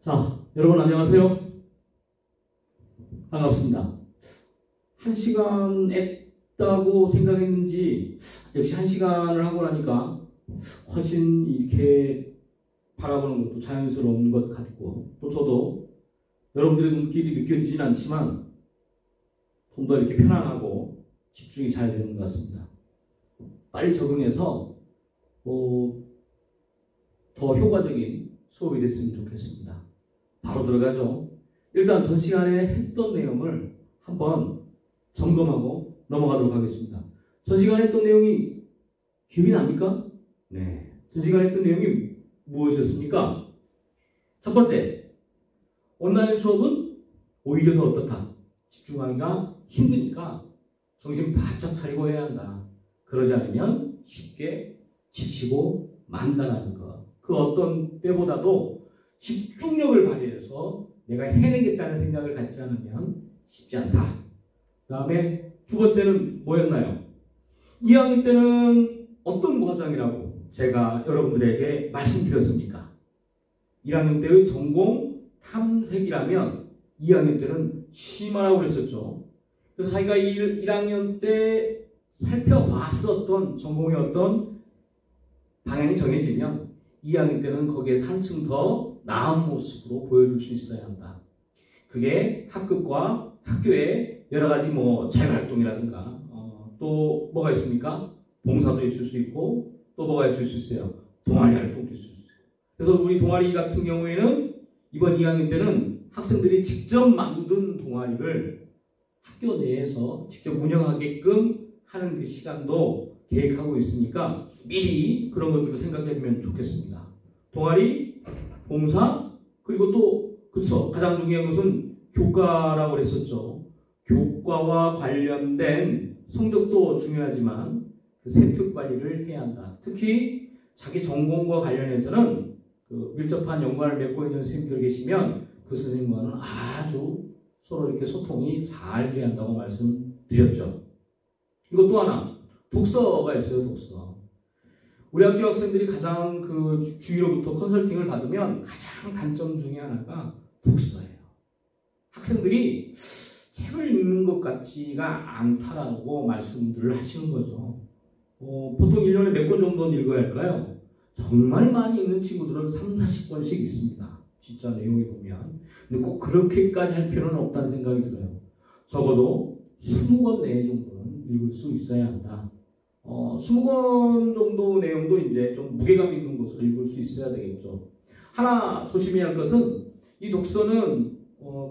자, 여러분 안녕하세요. 반갑습니다. 1시간 했다고 생각했는지 역시 1시간을 하고 나니까 훨씬 이렇게 바라보는 것도 자연스러운 것 같고, 또 저도 여러분들의 눈길이 느껴지진 않지만 좀 더 이렇게 편안하고 집중이 잘 되는 것 같습니다. 빨리 적응해서 더 효과적인 수업이 됐으면 좋겠습니다. 바로 들어가죠. 일단 전 시간에 했던 내용을 한번 점검하고 넘어가도록 하겠습니다. 전 시간에 했던 내용이 기억이 납니까? 네. 전 시간에 했던 내용이 무엇이었습니까? 첫 번째, 온라인 수업은 오히려 더 어떻다? 집중하기가 힘드니까 정신 바짝 차리고 해야 한다. 그러지 않으면 쉽게 지치고 만다라는 것. 그 어떤 때보다도 집중력을 발휘해서 내가 해내겠다는 생각을 갖지 않으면 쉽지 않다. 그 다음에 두 번째는 뭐였나요? 2학년 때는 어떤 과정이라고 제가 여러분들에게 말씀드렸습니까? 1학년 때의 전공 탐색이라면 2학년 때는 심하라고 그랬었죠. 그래서 자기가 1학년 때 살펴봤었던 전공의 어떤 방향이 정해지면 2학년 때는 거기에서 한층 더 나은 모습으로 보여줄 수 있어야 한다. 그게 학급과 학교의 여러 가지 자율활동이라든가 또 뭐가 있습니까? 봉사도 있을 수 있고 또 뭐가 있을 수 있어요? 동아리 활동도 있을 수 있고. 그래서 우리 동아리 같은 경우에는 이번 2학년 때는 학생들이 직접 만든 동아리를 학교 내에서 직접 운영하게끔 하는 그 시간도 계획하고 있으니까 미리 그런 것들도 생각해보면 좋겠습니다. 동아리, 봉사, 그리고 또 그쵸, 가장 중요한 것은 교과라고 했었죠. 교과와 관련된 성적도 중요하지만 그 세특 관리를 해야 한다. 특히 자기 전공과 관련해서는 그 밀접한 연관을 맺고 있는 선생님들 계시면 그 선생님과는 아주 서로 이렇게 소통이 잘 돼야 한다고 말씀드렸죠. 그리고 또 하나, 독서가 있어요. 독서. 우리 학교 학생들이 가장 그 주위로부터 컨설팅을 받으면 가장 단점 중에 하나가 독서예요. 학생들이 책을 읽는 것 같지가 않다라고 말씀들을 하시는 거죠. 보통 1년에 몇 권 정도는 읽어야 할까요? 정말 많이 읽는 친구들은 3, 40권씩 있습니다. 진짜 내용이 보면. 근데 꼭 그렇게까지 할 필요는 없다는 생각이 들어요. 적어도 20권 내에 정도는 읽을 수 있어야 한다. 20권 정도 내용도 이제 좀 무게감 있는 것으로 읽을 수 있어야 되겠죠. 하나 조심해야 할 것은 이 독서는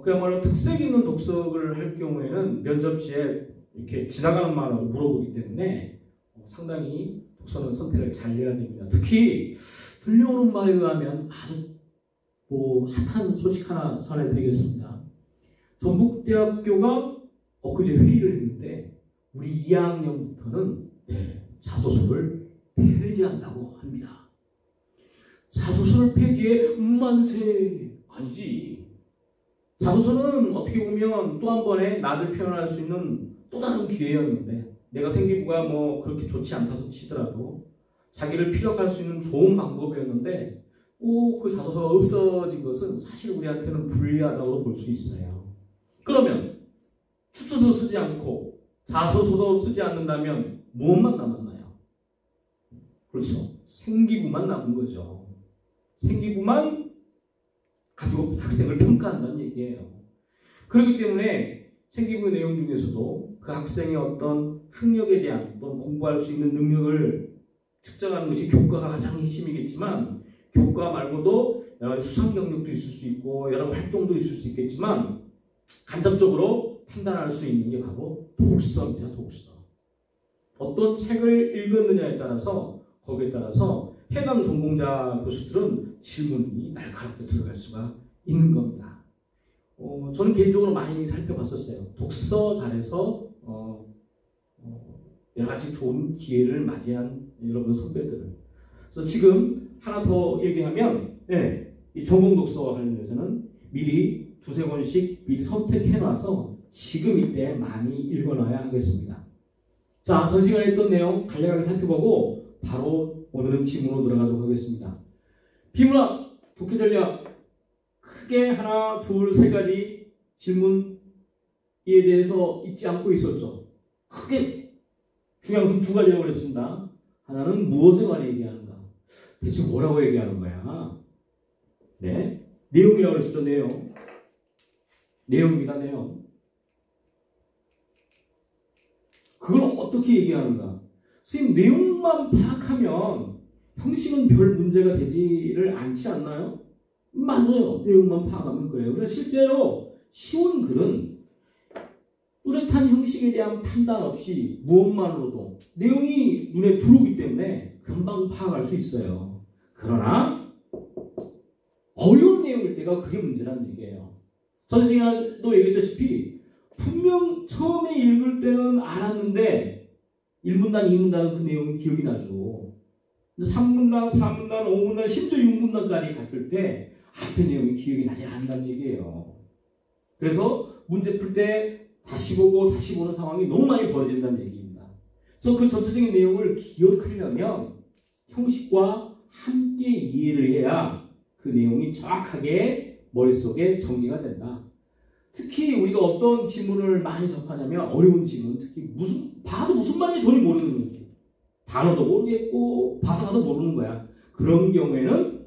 그야말로 특색 있는 독서를 할 경우에는 면접 시에 이렇게 지나가는 말로 물어보기 때문에 상당히 독서는 선택을 잘 해야 됩니다. 특히 들려오는 바에 의하면 아주 핫한 소식 하나 전해드리겠습니다. 전북대학교가 엊그제 회의를 했는데 우리 2학년부터는 자소서를 폐지한다고 합니다. 자소서를 폐지해 만세 아니지. 자소서는 어떻게 보면 또 한 번의 나를 표현할 수 있는 또 다른 기회였는데 내가 생기부가 그렇게 좋지 않다서 치더라도 자기를 피력할 수 있는 좋은 방법이었는데 그 자소서가 없어진 것은 사실 우리한테는 불리하다고 볼 수 있어요. 그러면 추천서 쓰지 않고 자소서도 쓰지 않는다면 무엇만 남았나요? 그렇죠. 생기부만 남은 거죠. 생기부만 가지고 학생을 평가한다는 얘기예요. 그렇기 때문에 생기부의 내용 중에서도 그 학생의 어떤 학력에 대한 또 공부할 수 있는 능력을 측정하는 것이 교과가 가장 핵심이겠지만 교과 말고도 여러 가지 수상 경력도 있을 수 있고 여러 활동도 있을 수 있겠지만 간접적으로 판단할 수 있는 게 바로 독서입니다. 독서. 어떤 책을 읽었느냐에 따라서 거기에 따라서 해당 전공자 교수들은 질문이 날카롭게 들어갈 수가 있는 겁니다. 저는 개인적으로 많이 살펴봤었어요. 독서 잘해서 여러 가지 좋은 기회를 맞이한 여러분 선배들을. 그래서 지금 하나 더 얘기하면 이 전공 독서와 관련해서는 미리 두세 권씩 미리 선택해놔서 지금 이때 많이 읽어놔야 하겠습니다. 자, 전 시간에 했던 내용 간략하게 살펴보고 바로 오늘은 지문으로 들어가도록 하겠습니다. 비문학, 독해 전략 크게 하나, 둘, 세 가지 질문에 대해서 잊지 않고 있었죠. 크게 중요한 두 가지라고 그랬습니다. 하나는 무엇에 관해 얘기하는가? 대체 뭐라고 얘기하는 거야? 네, 내용이라고 그랬죠. 내용입니다. 내용. 그걸 어떻게 얘기하는가? 선생님, 내용만 파악하면 형식은 별 문제가 되지를 않지 않나요? 맞아요. 내용만 파악하면 그래요. 그래서 실제로 쉬운 글은 뚜렷한 형식에 대한 판단 없이 무엇만으로도 내용이 눈에 들어오기 때문에 금방 파악할 수 있어요. 그러나 어려운 내용일 때가 그게 문제라는 얘기예요. 전 시간에도 얘기했다시피 분명 처음에 읽을 때는 알았는데 1문단, 2문단은 그 내용이 기억이 나죠. 3문단, 4문단, 5문단, 심지어 6문단까지 갔을 때 앞에 내용이 기억이 나지 않는다는 얘기예요. 그래서 문제 풀 때 다시 보고 다시 보는 상황이 너무 많이 벌어진다는 얘기입니다. 그래서 그 전체적인 내용을 기억하려면 형식과 함께 이해를 해야 그 내용이 정확하게 머릿속에 정리가 된다. 특히 우리가 어떤 지문을 많이 접하냐면 어려운 지문, 특히 봐도 무슨 말인지 전혀 모르는 거지. 단어도 모르겠고 봐도 모르는 거야. 그런 경우에는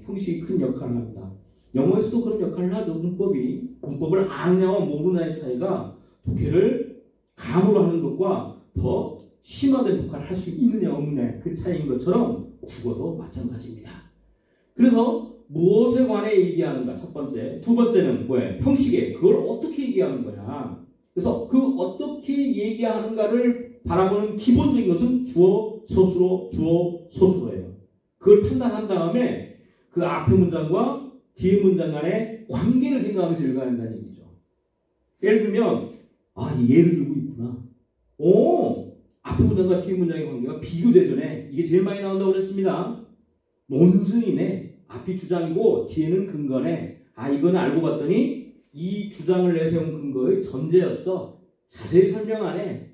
형식이 큰 역할을 합니다. 영어에서도 그런 역할을 하죠. 문법을 아느냐와 모르느냐의 차이가 독해를 감으로 하는 것과 더 심화된 역할을 할 수 있느냐 없느냐 그 차이인 것처럼 국어도 마찬가지입니다. 그래서 무엇에 관해 얘기하는가? 첫 번째. 두 번째는 뭐예요? 형식에. 그걸 어떻게 얘기하는 거냐? 그래서 그 어떻게 얘기하는가를 바라보는 기본적인 것은 주어, 소수로예요. 그걸 판단한 다음에 그 앞의 문장과 뒤의 문장 간의 관계를 생각하면서 읽어야 한다는 얘기죠. 예를 들면 얘를 들고 있구나. 앞의 문장과 뒤의 문장의 관계가 비교대전에 이게 제일 많이 나온다고 그랬습니다. 논증이네. 앞이 주장이고 뒤에는 근거네. 이거는 알고 봤더니 이 주장을 내세운 근거의 전제였어. 자세히 설명 안 해.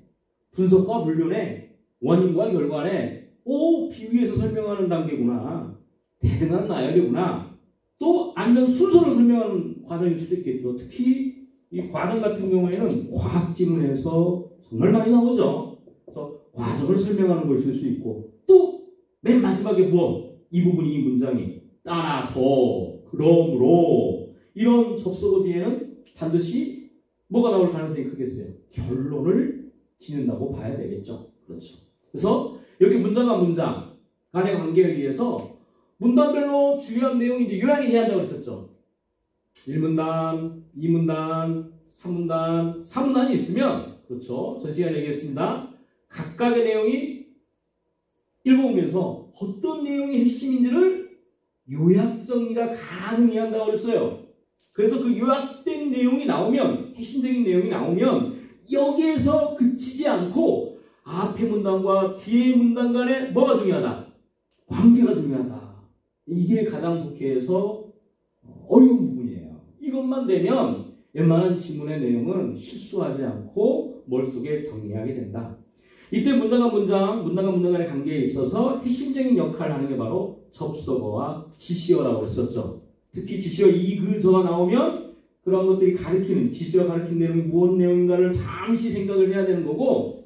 분석과 분류네. 원인과 결과네. 비유해서 설명하는 단계구나. 대등한 나열이구나. 또 아니면 순서를 설명하는 과정일 수도 있겠죠. 특히 이 과정 같은 경우에는 과학 지문에서 정말 많이 나오죠. 그래서 과정을 설명하는 걸 쓸 수 있고 또 맨 마지막에 이 부분이 이 문장이 따라서 그러므로 이런 접속어 뒤에는 반드시 뭐가 나올 가능성이 크겠어요? 결론을 짓는다고 봐야 되겠죠. 그렇죠. 그래서 이렇게 문장과 문장 간의 관계에 의해서 문단별로 중요한 내용이 이제 요약이 돼야 한다고 했었죠. 1문단, 2문단, 3문단, 4문단이 있으면 그렇죠. 전 시간에 얘기했습니다. 각각의 내용이 읽어보면서 어떤 내용이 핵심인지를 요약 정리가 가능해야 한다고 그랬어요. 그래서 그 요약된 내용이 나오면 핵심적인 내용이 나오면 여기에서 그치지 않고 앞의 문단과 뒤의 문단 간에 뭐가 중요하다? 관계가 중요하다. 이게 가장 독해에서 어려운 부분이에요. 이것만 되면 웬만한 지문의 내용은 실수하지 않고 머릿속에 정리하게 된다. 이때 문단과 문장 간의 관계에 있어서 핵심적인 역할을 하는 게 바로 접속어와 지시어라고 했었죠. 특히 지시어 저가 나오면 그런 것들이 지시어가 가리키는 내용이 무엇 내용인가를 잠시 생각을 해야 되는 거고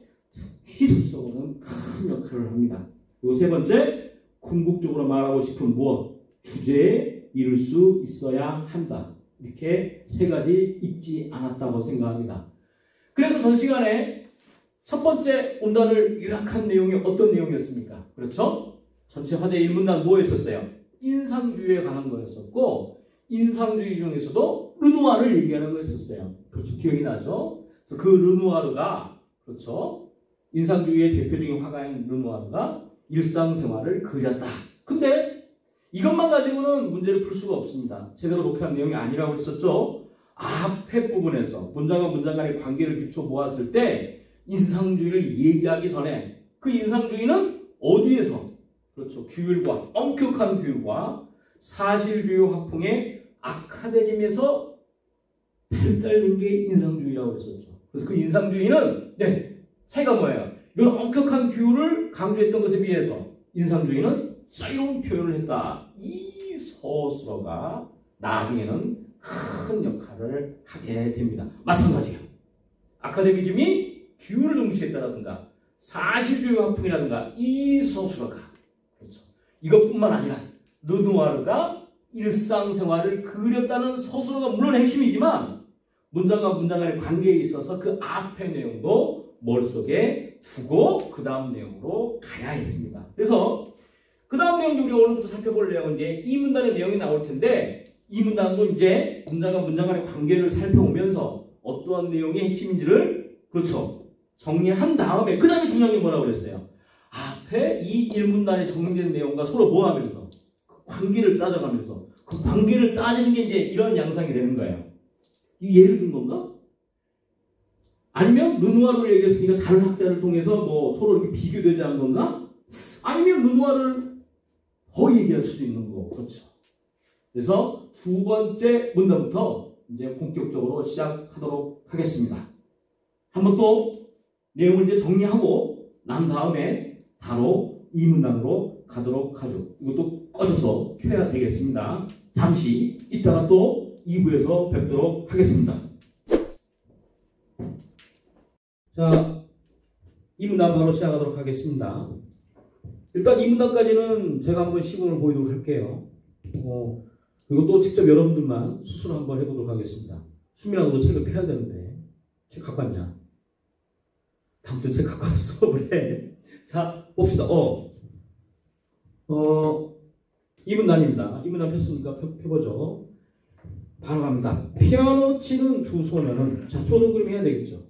특히 접속어는 큰 역할을 합니다. 그리고 세 번째, 궁극적으로 말하고 싶은 무엇, 주제에 이룰 수 있어야 한다. 이렇게 세 가지 잊지 않았다고 생각합니다. 그래서 전 시간에 첫 번째 문단을 요약한 내용이 어떤 내용이었습니까? 그렇죠? 전체 화제 1문단 뭐였었어요? 인상주의에 관한 거였었고 인상주의 중에서도 르누아르를 얘기하는 거였었어요. 그렇죠? 기억이 나죠? 그래서 그 르누아르가 그렇죠? 인상주의의 대표적인 화가인 르누아르가 일상생활을 그렸다. 근데 이것만 가지고는 문제를 풀 수가 없습니다. 제대로 독해한 내용이 아니라고 했었죠. 앞에 부분에서 문장과 문장 간의 관계를 비춰보았을 때 인상주의를 얘기하기 전에 그 인상주의는 어디에서 그렇죠. 규율과 엄격한 규율과 사실주의 학풍의 아카데미에서 발달된 게 인상주의라고 했었죠. 그래서 그 인상주의는 차이가 뭐예요? 이건 엄격한 규율을 강조했던 것에 비해서 인상주의는 자유로운 표현을 했다. 이 서술어가 나중에는 큰 역할을 하게 됩니다. 마찬가지예요. 아카데미즘이 규율을 중시했다라든가 사실주의 화풍이라든가 이 서술어가 그렇죠. 이것뿐만 아니라 르누아르가 일상생활을 그렸다는 서술어가 물론 핵심이지만 문장과 문장 간의 관계에 있어서 그 앞의 내용도 머릿속에 두고 그 다음 내용으로 가야 했습니다. 그래서 그 다음 내용도 우리 오늘부터 살펴볼 내용은 이제 이 문단의 내용이 나올 텐데 이 문단도 이제 문장과 문장 간의 관계를 살펴보면서 어떠한 내용이 핵심인지를 그렇죠. 정리한 다음에 그 다음에 중요한 게 뭐라고 그랬어요? 앞에 이 1문단에 정리된 내용과 서로 뭐 하면서 그 관계를 따져가면서 그 관계를 따지는 게 이제 이런 양상이 되는 거예요. 이 예를 든 건가? 아니면 르누아르를 얘기했으니까 다른 학자를 통해서 뭐 서로 이렇게 비교되지 않은 건가? 아니면 르누아르를 더 얘기할 수도 있는 거고 그렇죠. 그래서 두 번째 문단부터 이제 본격적으로 시작하도록 하겠습니다. 한번 또 내용을 이제 정리하고 난 다음에 바로 이 문단으로 가도록 하죠. 이것도 꺼져서 켜야 되겠습니다. 잠시 이따가 또 2부에서 뵙도록 하겠습니다. 자, 이 문단 바로 시작하도록 하겠습니다. 일단 이 문단까지는 제가 한번 시범을 보이도록 할게요. 그리고 또 직접 여러분들만 스스로 한번 해보도록 하겠습니다. 수민하고도 책을 펴야 되는데 책 갖고 왔냐? 다음부터 책 갖고 와서 수업을 해. 자, 봅시다. 이 문단입니다. 이 문단 폈으니까 펴보죠. 바로 갑니다. 피아노 치는 두 소녀는 자, 초등 그림 해야 되겠죠.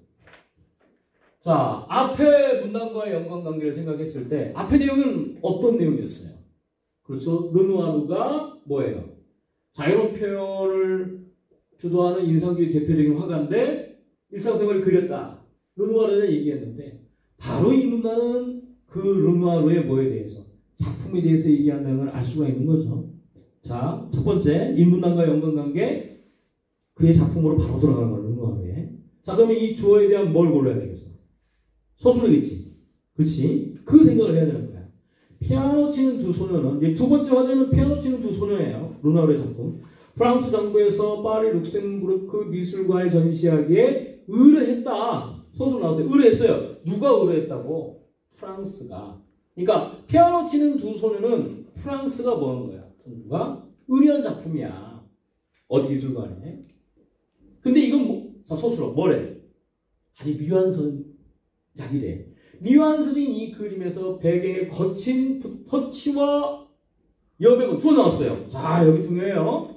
자, 앞에 문단과의 연관관계를 생각했을 때 앞의 내용은 어떤 내용이었어요? 그렇죠. 르누아르가 뭐예요? 자유로운 표현을 주도하는 인상주의 대표적인 화가인데 일상생활을 그렸다. 르누아르에 얘기했는데 바로 이 문단은 그 르누아르의 뭐에 대해서 작품에 대해서 얘기한 내용을 알 수가 있는 거죠. 자, 첫 번째 이 문단과 연관관계 그의 작품으로 바로 들어가는 거예요. 르누아르에. 자, 그러면 이 주어에 대한 뭘 골라야 되겠어? 서술이겠지. 그렇지? 그 생각을 해야 되는 거야. 피아노 치는 두 소녀는 이제 두 번째 화제는 피아노 치는 두 소녀예요. 르누아르의 작품. 프랑스 정부에서 파리 룩셈부르크 미술관에 전시하기에 의뢰했다. 서술 나왔어요. 의뢰했어요. 누가 의뢰했다고? 프랑스가. 그러니까 피아노 치는 두 소녀는 프랑스가 뭐 하는 거야? 누가 의뢰한 작품이야. 어디 미술관에. 근데 이건 뭐, 자, 서술어 뭐래? 아니 미완성작이래. 미완성인 이 그림에서 배경의 거친 터치와 여백은 주어 나왔어요. 자, 여기 중요해요.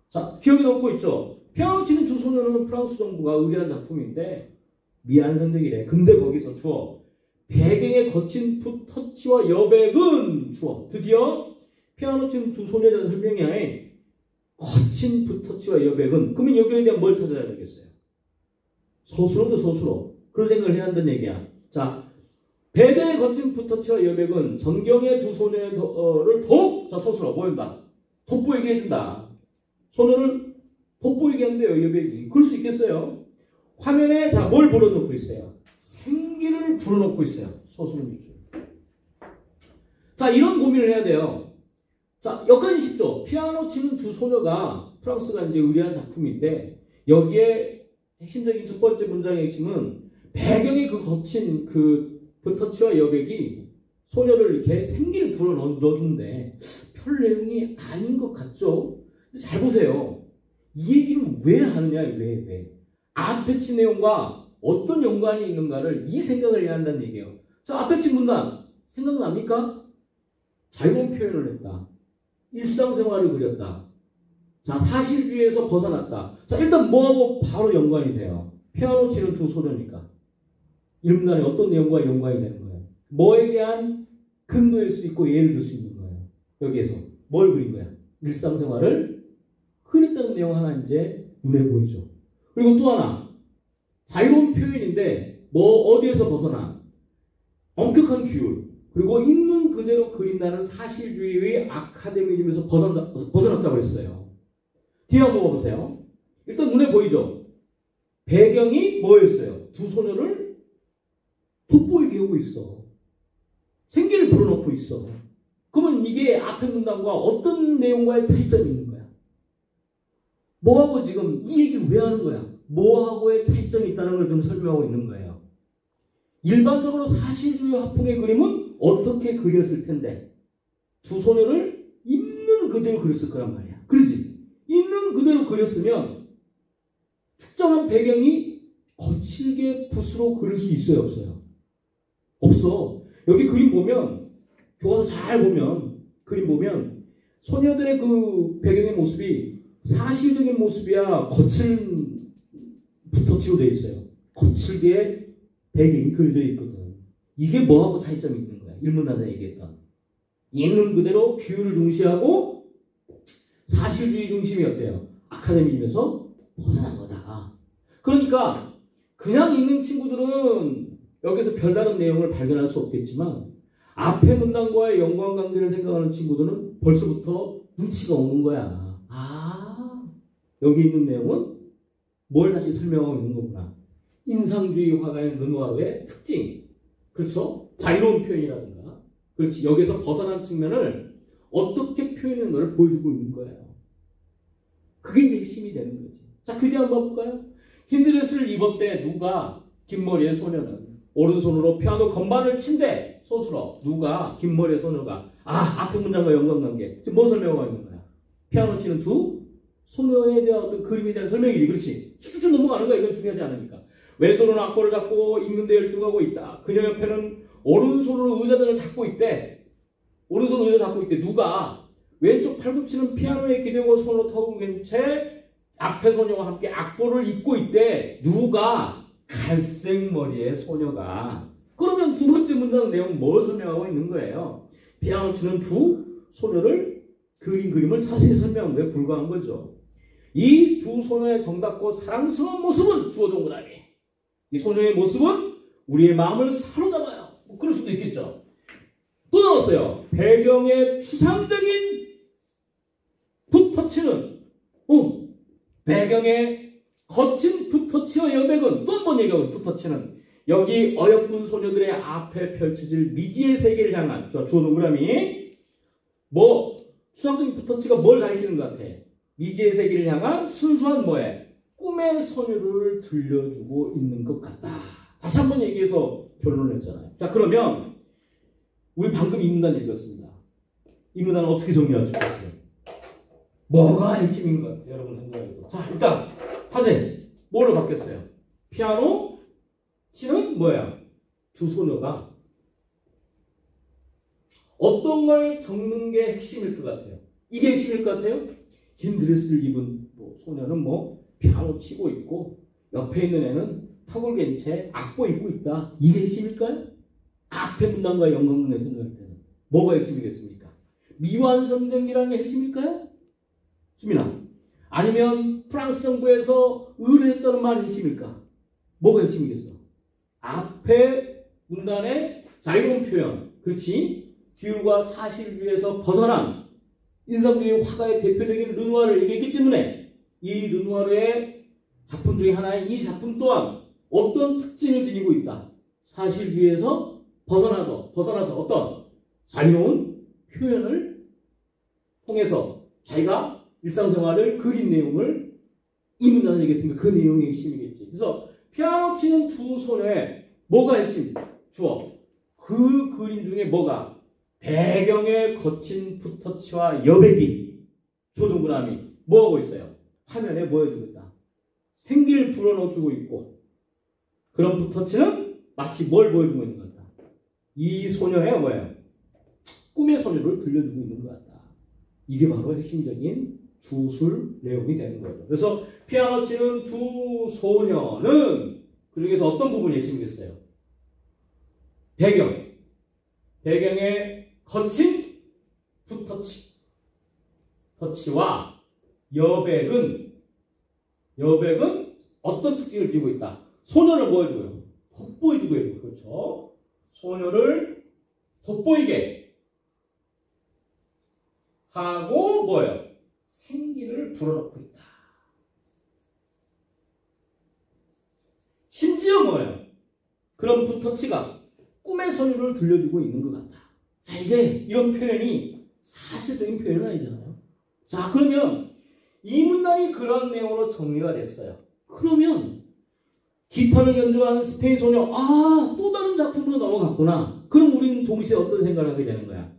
자, 기억에 넣고 있죠. 피아노 치는 두 소녀는 프랑스 정부가 의뢰한 작품인데 미완성작이래. 근데 거기서 주어 배경의 거친 터치와 여백은 주어. 드디어 피아노 치는 두 소녀에 대한 설명이 아닌 거친 붓터치와 여백은 그러면 여기에 대한 뭘 찾아야 되겠어요? 서술어도 서술어. 그런 생각을 해야 한다는 얘기야. 자, 배경의 거친 붓터치와 여백은 전경의 두 소녀를 더욱 자 서술어 보인다. 돋보이게 해준다. 소녀를 돋보이게 한대요. 여백이. 그럴 수 있겠어요? 화면에 자 뭘 불어넣고 있어요? 생기를 불어넣고 있어요. 서술 밑줄. 자, 이런 고민을 해야 돼요. 자, 여기까지 쉽죠. 피아노 치는 두 소녀가 프랑스가 이제 의뢰한 작품인데 여기에 핵심적인 첫 번째 문장의 핵심은 배경의 그 거친 그 터치와 여백이 소녀를 이렇게 생기를 불어넣어준데 별 내용이 아닌 것 같죠? 근데 잘 보세요. 이 얘기를 왜 하느냐? 왜? 앞에 친 내용과 어떤 연관이 있는가를 이 생각을 해야 한다는 얘기예요. 자, 앞에 친 문단 생각납니까? 자유로운 표현을 했다. 일상생활을 그렸다. 자, 사실주의에서 벗어났다. 자, 일단 뭐하고 바로 연관이 돼요? 피아노 치는 두 소녀니까. 이 문단에 어떤 내용과 연관이 되는 거예요? 뭐에 대한 근거일 수 있고 예를 들 수 있는 거예요. 여기에서 뭘 그린 거야? 일상생활을 그렸다는 내용 하나 이제 눈에 보이죠. 그리고 또 하나 자유로운 표현인데 뭐 어디에서 벗어나? 엄격한 규율 그리고 있는 그대로 그린다는 사실주의의 아카데미즘에서 벗어났다고 했어요. 뒤에 한번 봐보세요. 일단 눈에 보이죠? 배경이 뭐였어요? 두 소녀를 돋보이게 하고 있어. 생기를 불어넣고 있어. 그러면 이게 앞에 문단과 어떤 내용과의 차이점이 있는 거야? 뭐하고 지금 이 얘기를 왜 하는 거야? 뭐하고의 차이점이 있다는 걸 좀 설명하고 있는 거예요. 일반적으로 사실주의 화풍의 그림은 어떻게 그렸을 텐데 두 소녀를 있는 그대로 그렸을 거란 말이야. 그렇지? 있는 그대로 그렸으면 특정한 배경이 거칠게 붓으로 그릴 수 있어요? 없어요? 없어. 여기 그림 보면 교과서 잘 보면 그림 보면 소녀들의 그 배경의 모습이 사실적인 모습이야 거친 붓터치로 되어 있어요. 거칠게 배경이 그려져 있거든. 이게 뭐하고 차이점이 있는 거야? 일문단사 얘기했던 있는 그대로 규율을 중시하고 사실주의 중심이 어때요? 아카데미에서 벗어난 거다. 그러니까 그냥 읽는 친구들은 여기서 별다른 내용을 발견할 수 없겠지만 앞에 문단과의 연관관계를 생각하는 친구들은 벌써부터 눈치가 오는 거야. 아, 여기 있는 내용은 뭘 다시 설명하고 있는 거구나. 인상주의 화가인 르누아르의 특징. 그렇죠? 자유로운 표현이라든가. 그렇지. 여기서 벗어난 측면을 어떻게 표현하는가를 보여주고 있는 거예요. 그게 핵심이 되는 거지. 자, 그게 한번 볼까요? 흰 드레스를 입었대. 누가? 긴 머리의 소녀는. 오른손으로 피아노 건반을 친대. 소스로. 누가? 긴 머리의 소녀가. 아, 앞에 문장과 연관관계. 지금 뭐 설명하고 있는 거야? 피아노 치는 두 소녀에 대한 어떤 그림에 대한 설명이지. 그렇지? 쭉쭉쭉 넘어가는 거야. 이건 중요하지 않으니까. 왼손으로 악보를 잡고 읽는 데 열중하고 있다. 그녀 옆에는 오른손으로 의자등을 잡고 있대. 오른손으로 의자 잡고 있대. 누가? 왼쪽 팔꿈치는 피아노에 기대고 손으로 턱을 댄 채 앞에 소녀와 함께 악보를 읽고 있대. 누가? 갈색 머리의 소녀가. 그러면 두 번째 문장 내용 뭘 설명하고 있는 거예요? 피아노 치는 두 소녀를 그린 그림을 자세히 설명한 거에 불과한 거죠. 이 두 소녀의 정답고 사랑스러운 모습은 주어 동그라미. 이 소녀의 모습은 우리의 마음을 사로잡아요. 뭐 그럴 수도 있겠죠. 또 나왔어요. 배경의 추상적인 붓터치는 배경의 거친 붓터치와 여백은 또 한 번 얘기하고 붓터치는 여기 어여쁜 소녀들의 앞에 펼쳐질 미지의 세계를 향한 주어 동그라미 뭐 추상적인 붓터치가 뭘 가리키는 것 같아? 미지의 세계를 향한 순수한 뭐에? 꿈의 소녀를 들려주고 있는 것 같다. 다시 한번 얘기해서 결론을 냈잖아요. 자, 그러면 우리 방금 이 문단 읽었습니다. 이 문단은 어떻게 정리할 수 있을까요? 뭐가 핵심인 것 같아요? 여러분 생각해도. 자, 일단 화제 뭘로 바뀌었어요? 피아노 치는 뭐야? 두 소녀가 어떤 걸 적는 게 핵심일 것 같아요? 이게 핵심일 것 같아요? 긴 드레스를 입은 소녀는 피아노 치고 있고 옆에 있는 애는 턱을 갠 채 악보 읽고 있다. 이게 핵심일까요? 앞에 문단과 연관관계 생각할 때는 뭐가 핵심이겠습니까? 미완성경이라는 게 핵심일까요? 수민아. 아니면 프랑스 정부에서 의뢰했다는 말이 핵심일까? 뭐가 핵심이겠어? 앞에 문단의 자유로운 표현. 그렇지? 규율과 사실주의에서 벗어난 인상주의 화가의 대표적인 르누아르를 얘기했기 때문에 이 르누아르의 작품 중에 하나인 이 작품 또한 어떤 특징을 지니고 있다. 사실주의에서 벗어나서 어떤 자유로운 표현을 통해서 자기가 일상생활을 그린 내용을 이 문단을 얘기했으니까 그 내용이 핵심이겠지. 그래서 피아노 치는 두 손에 뭐가 핵심? 주어. 그 그림 중에 뭐가? 배경의 거친 붓터치와 여백이 조동그라미 뭐하고 있어요? 화면에 뭐 해주고 있다? 생기를 불어넣어주고 있고 그런 붓터치는 마치 뭘 보여주고 있는 것 같다? 이 소녀의 뭐예요? 꿈의 소녀를 들려주고 있는 것 같다. 이게 바로 핵심적인 주술 내용이 되는 거죠. 그래서 피아노 치는 두 소녀는 그 중에서 어떤 부분이 핵심이겠어요? 배경의 거친 붓터치와 여백은 어떤 특징을 띠고 있다? 소녀를 뭐 해줘요? 돋보여주고 해요. 그렇죠? 소녀를 돋보이게 하고 뭐예요? 생기를 불어넣고 있다. 심지어 뭐예요? 그런 붓터치가 꿈의 소녀를 들려주고 있는 것 같다. 자, 이런 표현이 사실적인 표현은 아니잖아요. 자, 그러면 이 문단이 그런 내용으로 정리가 됐어요. 그러면 기타를 연주하는 스페인 소녀, 또 다른 작품으로 넘어갔구나. 그럼 우리는 동시에 어떤 생각을 하게 되는 거야?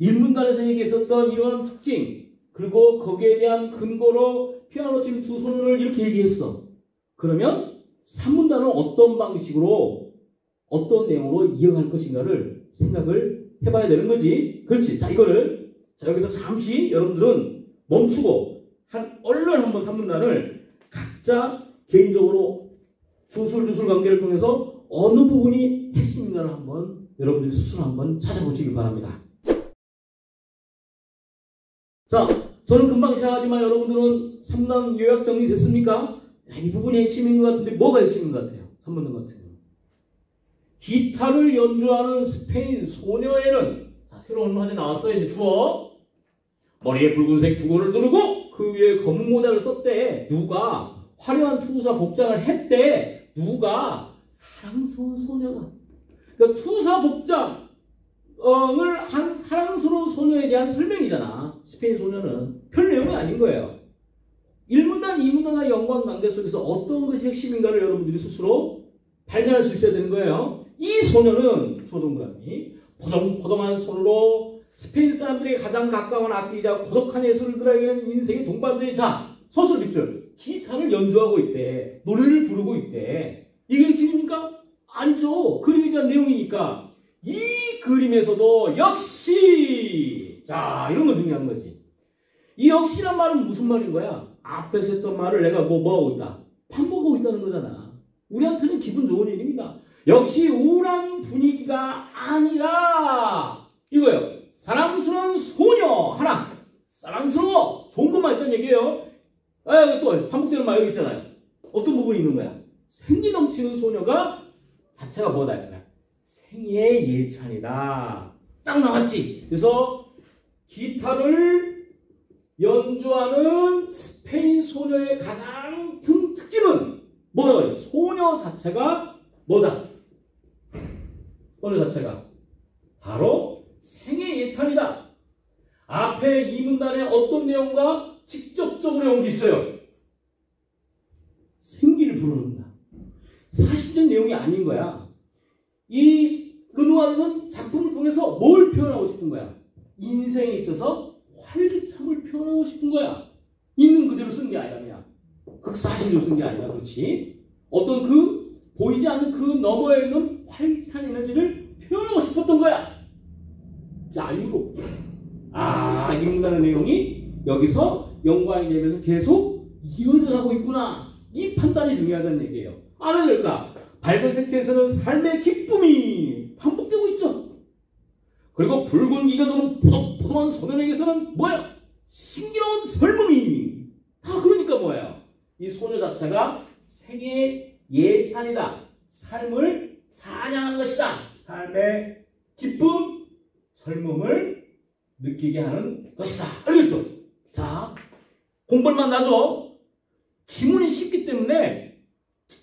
1문단에서 얘기했었던 이러한 특징, 그리고 거기에 대한 근거로 피아노 치는 두 손을 이렇게 얘기했어. 그러면 3문단은 어떤 방식으로, 어떤 내용으로 이어갈 것인가를 생각을 해봐야 되는 거지. 그렇지. 자, 이거를, 자, 여기서 잠시 여러분들은 멈추고, 얼른 한번 3문단을 각자 개인적으로 주술 관계를 통해서 어느 부분이 핵심인가를 한번 여러분들이 스스로 한번 찾아보시기 바랍니다. 자, 저는 금방 시작하지만 여러분들은 3단 요약 정리됐습니까? 이 부분이 핵심인 것 같은데 뭐가 핵심인 것 같아요? 3문단 같은 경우. 기타를 연주하는 스페인 소녀에는, 자, 새로운 화제 나왔어요. 이제 주어. 머리에 붉은색 두건을 두르고 그 위에 검은 모자를 썼대. 누가 화려한 투사 복장을 했대. 누가? 사랑스러운 소녀가. 그러니까 투사 복장을 한 사랑스러운 소녀에 대한 설명이잖아. 스페인 소녀는. 별 내용이 아닌 거예요. 1문단, 2문단과의 연관관계 속에서 어떤 것이 핵심인가를 여러분들이 스스로 발견할 수 있어야 되는 거예요. 이 소녀는 조동그라미 포동포동한 손으로 스페인 사람들에게 가장 가까운 악기이자 고독한 예술들에게는 인생의 동반자인 자, 서술 빗줄 기타를 연주하고 있대. 노래를 부르고 있대. 이게 핵심입니까? 아니죠. 그림에 대한 내용이니까. 이 그림에서도 역시, 자, 이런 거 중요한 거지. 이 역시란 말은 무슨 말인 거야? 앞에서 했던 말을 내가 뭐하고 있다? 반복하고 있다는 거잖아. 우리한테는 기분 좋은 일입니다. 역시 우울한 분위기가 아니라 이거예요. 사랑스러운 소녀 하나. 사랑스러워. 좋은 것만 있다는 얘기예요. 또 반복되는 말 여기 있잖아요. 어떤 부분이 있는 거야? 생기 넘치는 소녀가 자체가 뭐다? 생애의 예찬이다. 딱 나왔지. 그래서 기타를 연주하는 스페인 소녀의 가장 특징은 뭐라고 해요? 소녀 자체가 뭐다? 소녀 자체가 바로 생애 예찬이다. 앞에 이 문단에 어떤 내용과 직접적으로 연기 있어요? 생기를 부르는다. 사실적인 내용이 아닌 거야. 이 르누아르는 작품을 통해서 뭘 표현하고 싶은 거야? 인생에 있어서 활기참을 표현하고 싶은 거야. 있는 그대로 쓴 게 아니라 그냥 극사실로 쓴 게 아니라. 그렇지? 어떤 그 보이지 않는 그 너머에 있는 활기찬 에너지를 표현하고 싶었던 거야. 자유롭게. 이 문단의 내용이 여기서 연관이 되면서 계속 이어져 가고 있구나. 이 판단이 중요하다는 얘기예요. 알아야 될까? 밝은 색채에서는 삶의 기쁨이 반복되고 있죠. 그리고 붉은 기가 도는 포동포동한 소년에게서는 뭐야? 신기로운 젊음이. 다 그러니까 뭐예요? 이 소녀 자체가 생애의 예찬이다. 삶을 찬양하는 것이다. 삶의 기쁨, 젊음을 느끼게 하는 것이다. 알겠죠? 자, 공부만 나죠? 지문이 쉽기 때문에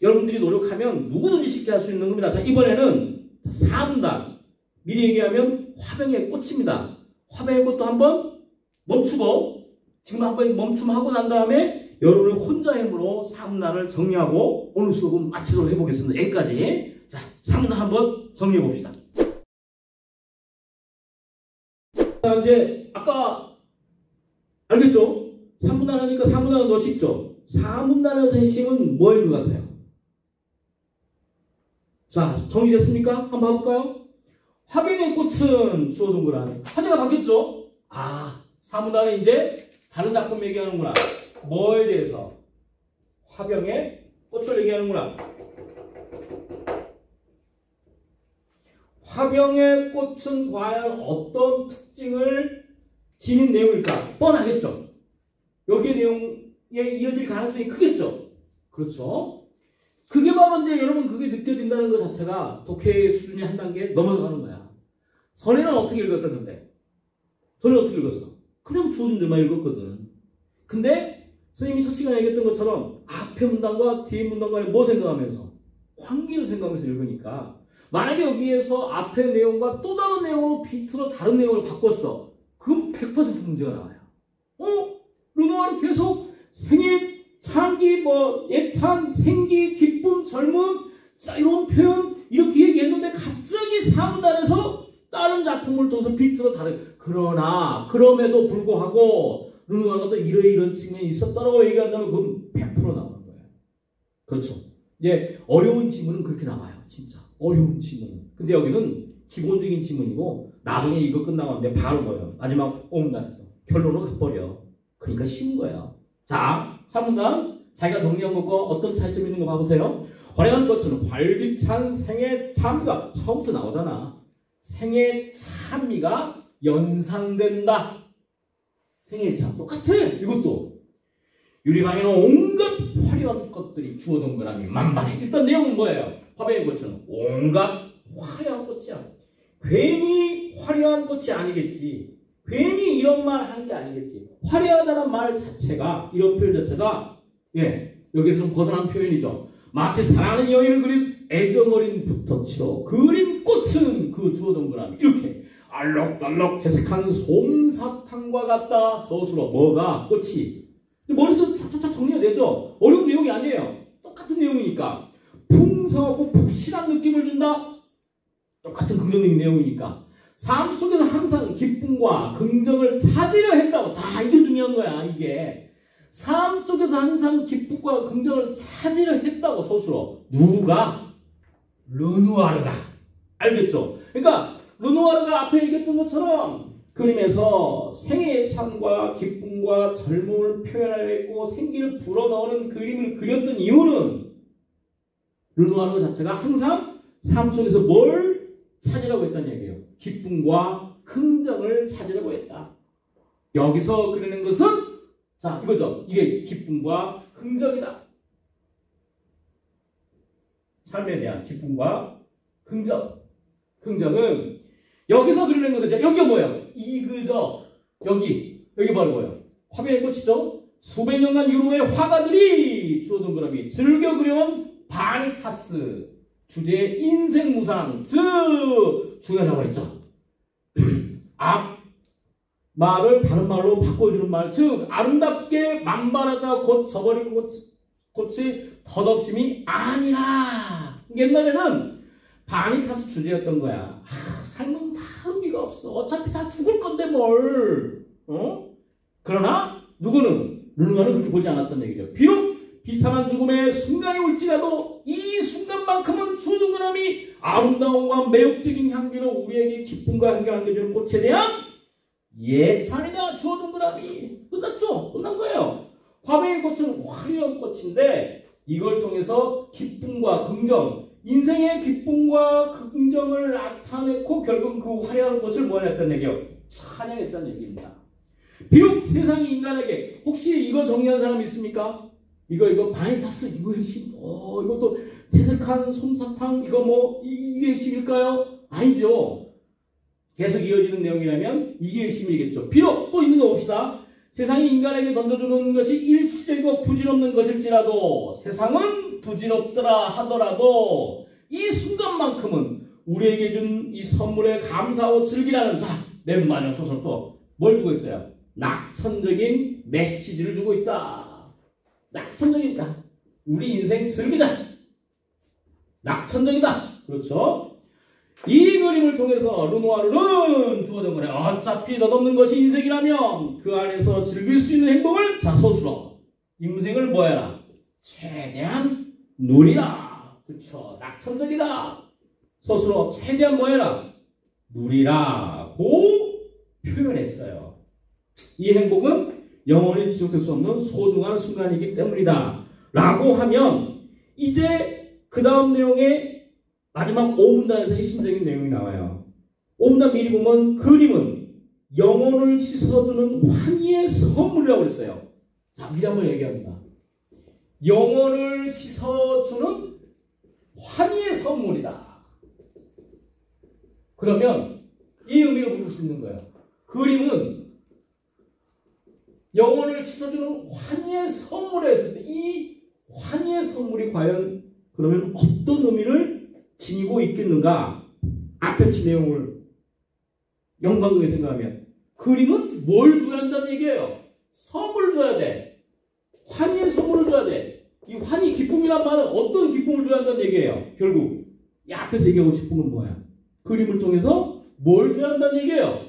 여러분들이 노력하면 누구든지 쉽게 할 수 있는 겁니다. 자, 이번에는 3단. 미리 얘기하면 화병의 꽃입니다. 화병의 꽃도 한번 멈추고, 지금 한번 멈춤하고 난 다음에 여러분의 혼자 힘으로 3단을 정리하고 오늘 수업은 마치도록 해보겠습니다. 여기까지. 자, 3단 한번 정리해 봅시다. 자, 이제 아까 알겠죠? 3분단 하니까 4분단은 더 쉽죠? 4분단에서 핵심은 뭐인 것 같아요? 자, 정리됐습니까? 한번 봐볼까요? 화병의 꽃은 주어 동그라미. 화제가 바뀌었죠? 4분단은 이제 다른 작품 얘기하는구나. 뭐에 대해서? 화병의 꽃을 얘기하는구나. 화병의 꽃은 과연 어떤 특징을 지닌 내용일까? 뻔하겠죠? 여기의 내용에 이어질 가능성이 크겠죠? 그렇죠? 그게 바로 이제 여러분 그게 느껴진다는 것 자체가 독해의 수준이 한 단계 넘어가는 거야. 전에는 어떻게 읽었었는데? 전에 어떻게 읽었어? 그냥 주어진들만 읽었거든. 근데 선생님이 첫 시간에 얘기했던 것처럼 앞에 문단과 뒤에 문단과는 뭐 생각하면서? 관계를 생각하면서 읽으니까 만약에 여기에서 앞의 내용과 또 다른 내용으로 비트로 다른 내용을 바꿨어. 그건 100% 문제가 나와요. 르누아르 계속 생애, 창기, 예찬, 생기, 기쁨, 젊음, 자, 이런 표현 이렇게 얘기했는데 갑자기 사문단에서 다른 작품을 통해서 비트로 다른. 그러나 그럼에도 불구하고 르누아르가 이런 측면이 있었다고 얘기한다면 그건 100% 나오는 거예요. 그렇죠. 이제 어려운 지문은 그렇게 나와요. 진짜 어려운 지문은. 근데 여기는 기본적인 지문이고 나중에 이거 끝나는데 바로 뭐예요? 마지막 오문단에서 결론으로 가버려. 그러니까 쉬운 거예요. 자, 사문단 자기가 정리한 것과 어떤 차이점이 있는 거 봐보세요. 활용한 것처럼 활기찬 생애 찬미가 처음부터 나오잖아. 생애 찬미가 연상된다. 생애 참 똑같아. 이것도 유리방에는 온갖 화려한 것들이 주어동그라미 만만해. 일단 내용은 뭐예요? 화병의 것처럼 온갖 화려한 꽃이야. 괜히 화려한 꽃이 아니겠지. 괜히 이런 말 한 게 아니겠지. 화려하다는 말 자체가, 이런 표현 자체가 여기서 좀 벗어난 표현이죠. 마치 사랑하는 여인을 그린 애정어린 붓터치로 그린 꽃은 그 주어동그라미 이렇게 알록달록 재색한 솜사탕과 같다. 서술어 뭐가? 꽃이. 머릿속에 쫙쫙쫙 정리가 되죠. 어려운 내용이 아니에요. 똑같은 내용이니까. 풍성하고 푹신한 느낌을 준다. 똑같은 긍정적인 내용이니까. 삶 속에서 항상 기쁨과 긍정을 찾으려 했다고. 자, 이게 중요한 거야. 이게 삶 속에서 항상 기쁨과 긍정을 찾으려 했다고. 서술어 누가? 르누아르가. 알겠죠? 그러니까 르누아르가 앞에 얘기했던 것처럼 그림에서 생애의 삶과 기쁨과 젊음을 표현하려 했고 생기를 불어넣는 그림을 그렸던 이유는 르누아르 자체가 항상 삶 속에서 뭘 찾으려고 했다는 얘기예요. 기쁨과 긍정을 찾으려고 했다. 여기서 그리는 것은 자, 이거죠. 이게 기쁨과 긍정이다. 삶에 대한 기쁨과 긍정. 긍정은 여기서 그리는 것은 여기가 뭐예요? 이그저. 여기 바로 뭐예요? 화병의 꽃이죠. 수백 년간 유로의 화가들이 주어동그라미 즐겨 그려온 바니타스 주제의 인생무상 즉 중요하다고 했죠. 앞 말을 다른 말로 바꿔주는 말, 즉 아름답게 만발하다 곧 져버릴 꽃이 덧없음이 아니라. 옛날에는 바니타스 주제였던 거야. 삶은 다 의미가 없어. 어차피 다 죽을 건데 뭘. 그러나 누구는 르누아르는 그렇게 보지 않았던 얘기죠. 비록 비참한 죽음의 순간이 올지라도 이 순간만큼은 주어동그라미 아름다움과 매혹적인 향기로 우리에게 기쁨과 향기를 안겨주는 꽃에 대한 예찬이다. 주어동그라미. 끝났죠? 끝난 거예요. 화병의 꽃은 화려한 꽃인데 이걸 통해서 기쁨과 긍정, 인생의 기쁨과 긍정을 나타내고 결국 그 화려한 꽃을 모아냈다는 얘기예요. 찬양했다는 얘기입니다. 비록 세상이 인간에게 혹시 이거 정리한 사람 있습니까? 이거 바니타스 이거 핵심. 이것도 채색한 솜사탕 이거 이게 핵심일까요? 아니죠. 계속 이어지는 내용이라면 이게 핵심이겠죠. 비록 또 있는 거 봅시다. 세상이 인간에게 던져주는 것이 일시적이고 부질없는 것일지라도 세상은 부질없더라 하더라도 이 순간만큼은 우리에게 준 이 선물에 감사하고 즐기라는 맨 마지막 소설 또 뭘 주고 있어요? 낙천적인 메시지를 주고 있다. 낙천적이다. 우리 인생 즐기자. 낙천적이다. 그렇죠? 이 그림을 통해서 르누아르는 주어진 거래. 어차피 덧없는 것이 인생이라면 그 안에서 즐길 수 있는 행복을 자소수로 인생을 뭐 해라? 최대한 누리라. 그렇죠? 낙천적이다. 스스로 최대한 뭐 해라? 누리라고 표현했어요. 이 행복은 영원히 지속될 수 없는 소중한 순간이기 때문이다. 라고 하면 이제 그 다음 내용에 마지막 5문단에서 핵심적인 내용이 나와요. 5문단 미리 보면 그림은 영혼을 씻어주는 환희의 선물이라고 했어요. 자, 미리 한번 얘기합니다. 영혼을 씻어주는 환희의 선물이다. 그러면 이 의미로 볼 수 있는 거예요. 그림은 영혼을 씻어주는 환희의 선물을 했을 때 이 환희의 선물이 과연 그러면 어떤 의미를 지니고 있겠는가? 앞에 친 내용을 영광하게 생각하면 그림은 뭘 줘야 한다는 얘기예요? 선물을 줘야 돼. 환희의 선물을 줘야 돼. 이 환희, 기쁨이란 말은 어떤 기쁨을 줘야 한다는 얘기예요? 결국 이 앞에서 얘기하고 싶은 건 뭐야? 그림을 통해서 뭘 줘야 한다는 얘기예요?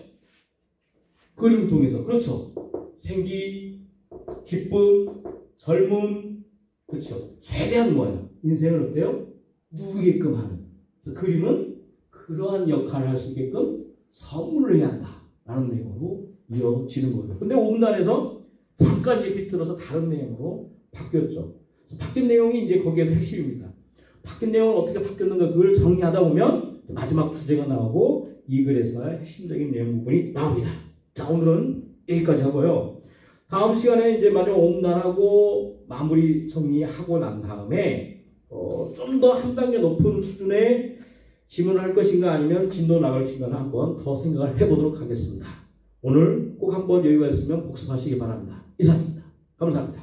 그림을 통해서. 그렇죠. 생기, 기쁨, 젊음, 그렇죠. 최대한 뭐예요? 인생을 어때요? 누리게끔 하는. 그래서 그림은 그러한 역할을 할 수 있게끔 선물을 해야 한다라는 내용으로 이어지는 거예요. 근데 5분단에서 잠깐 이제 비틀어서 다른 내용으로 바뀌었죠. 바뀐 내용이 이제 거기에서 핵심입니다. 바뀐 내용은 어떻게 바뀌었는가 그걸 정리하다 보면 마지막 주제가 나오고 이 글에서의 핵심적인 내용 부분이 나옵니다. 자, 오늘은 여기까지 하고요. 다음 시간에 이제 마지막 5분단하고 마무리 정리하고 난 다음에 좀 더 한 단계 높은 수준의 지문을 할 것인가 아니면 진도 나갈 것인가는 한번 더 생각을 해보도록 하겠습니다. 오늘 꼭 한번 여유가 있으면 복습하시기 바랍니다. 이상입니다. 감사합니다.